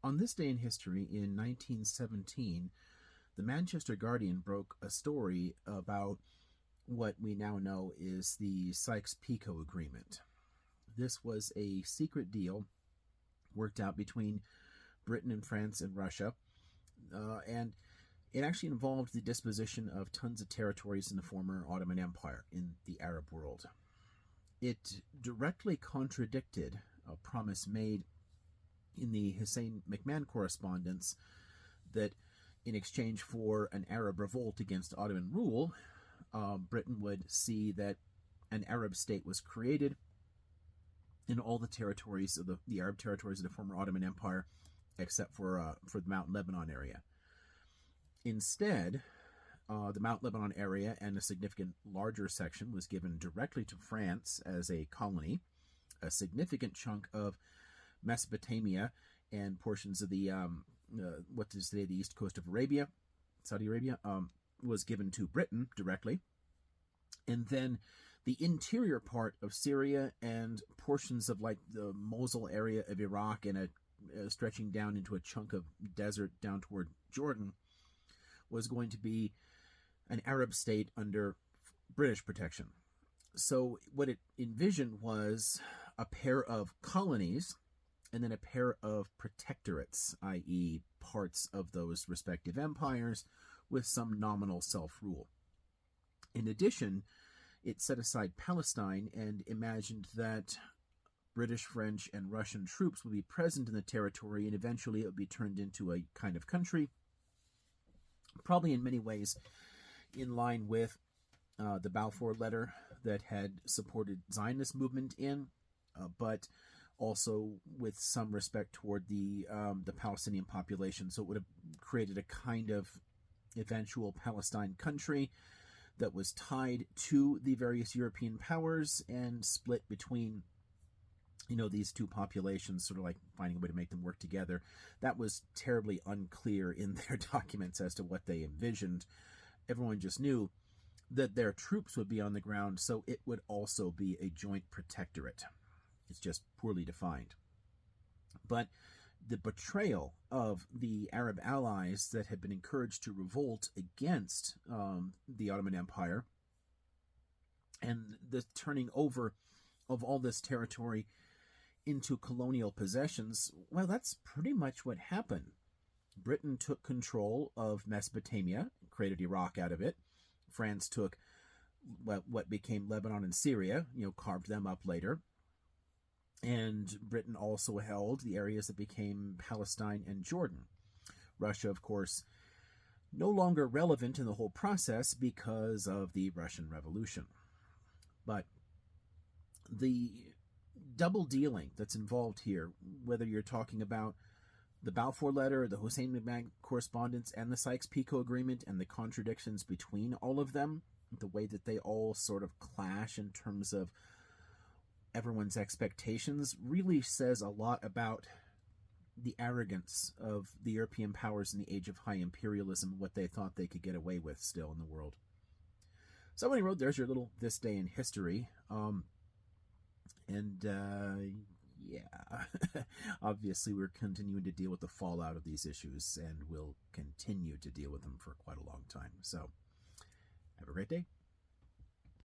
On this day in history, in 1917, the Manchester Guardian broke a story about what we now know is the Sykes-Picot Agreement. This was a secret deal worked out between Britain and France and Russia, and it actually involved the disposition of tons of territories in the former Ottoman Empire in the Arab world. It directly contradicted a promise made in the Hussein McMahon correspondence that in exchange for an Arab revolt against Ottoman rule, Britain would see that an Arab state was created in all the territories of the Arab territories of the former Ottoman Empire, except for the Mount Lebanon area. Instead, the Mount Lebanon area and a significant larger section was given directly to France as a colony. A significant chunk of Mesopotamia and portions of the what is today the east coast of Arabia, Saudi Arabia, was given to Britain directly. And then the interior part of Syria and portions of like the Mosul area of Iraq and stretching down into a chunk of desert down toward Jordan was going to be an Arab state under British protection. So what it envisioned was a pair of colonies and then a pair of protectorates, i.e. parts of those respective empires with some nominal self-rule. In addition, it set aside Palestine and imagined that British, French, and Russian troops would be present in the territory, and eventually it would be turned into a kind of country, probably in many ways in line with the Balfour Letter that had supported Zionist movement but also with some respect toward the Palestinian population. So it would have created a kind of eventual Palestine country that was tied to the various European powers and split between, these two populations, sort of like finding a way to make them work together. That was terribly unclear in their documents as to what they envisioned. Everyone just knew that their troops would be on the ground, so it would also be a joint protectorate. It's just poorly defined. But the betrayal of the Arab allies that had been encouraged to revolt against the Ottoman Empire and the turning over of all this territory into colonial possessions, well, that's pretty much what happened. Britain took control of Mesopotamia, created Iraq out of it. France took what became Lebanon and Syria, carved them up later. And Britain also held the areas that became Palestine and Jordan. Russia, of course, no longer relevant in the whole process because of the Russian Revolution. But the double dealing that's involved here, whether you're talking about the Balfour Letter, the Hussein McMahon correspondence, and the Sykes-Picot Agreement, and the contradictions between all of them, the way that they all sort of clash in terms of everyone's expectations, really says a lot about the arrogance of the European powers in the age of high imperialism and what they thought they could get away with still in the world. So anyway, there's your little This Day in History. Obviously we're continuing to deal with the fallout of these issues, and we'll continue to deal with them for quite a long time. So have a great day.